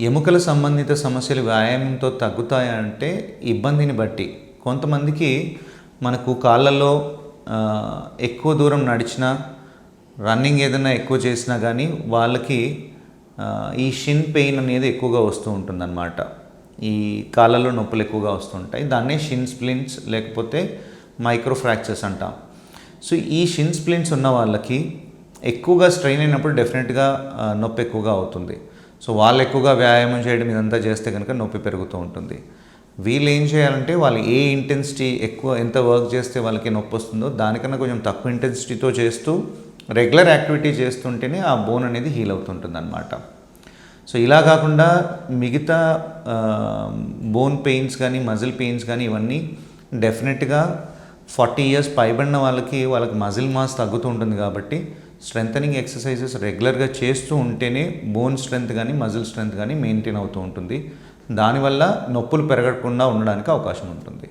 ఎముకల సంబంధిత సమస్యలు వ్యాయామంతో తగ్గుతాయంటే ఇబ్బందిని బట్టి. కొంతమందికి మనకు కాళ్ళల్లో ఎక్కువ దూరం నడిచినా, రన్నింగ్ ఏదైనా ఎక్కువ చేసినా కానీ వాళ్ళకి ఈ షిన్ పెయిన్ అనేది ఎక్కువగా వస్తూ ఉంటుందన్నమాట. ఈ కాళ్ళలో నొప్పులు ఎక్కువగా వస్తుంటాయి. దాన్నే షిన్ స్ప్లింట్స్ లేకపోతే మైక్రో ఫ్రాక్చర్స్ అంటాం. సో ఈ షిన్ స్ప్లింట్స్ ఉన్న వాళ్ళకి ఎక్కువగా స్ట్రెయిన్ అయినప్పుడు డెఫినెట్గా నొప్పి ఎక్కువగా అవుతుంది. సో వాళ్ళు ఎక్కువగా వ్యాయామం చేయడం ఇదంతా చేస్తే కనుక నొప్పి పెరుగుతూ ఉంటుంది. వీళ్ళు ఏం చేయాలంటే వాళ్ళు ఏ ఇంటెన్సిటీ ఎక్కువ ఎంత వర్క్ చేస్తే వాళ్ళకి నొప్పి వస్తుందో దానికన్నా కొంచెం తక్కువ ఇంటెన్సిటీతో చేస్తూ రెగ్యులర్ యాక్టివిటీ చేస్తుంటేనే ఆ బోన్ అనేది హీల్ అవుతుంటుంది అన్నమాట. సో ఇలా కాకుండా మిగతా బోన్ పెయిన్స్ కానీ మజిల్ పెయిన్స్ కానీ ఇవన్నీ డెఫినెట్గా 40 years పైబడిన వాళ్ళకి మజిల్ మాస్ తగ్గుతూ ఉంటుంది. కాబట్టి స్ట్రెంథనింగ్ ఎక్సర్సైజెస్ రెగ్యులర్గా చేస్తూ ఉంటేనే బోన్ స్ట్రెంత్ కానీ మజిల్ స్ట్రెంత్ కానీ మెయింటైన్ అవుతూ ఉంటుంది. దానివల్ల నొప్పులు పెరగకుండా ఉండడానికి అవకాశం ఉంటుంది.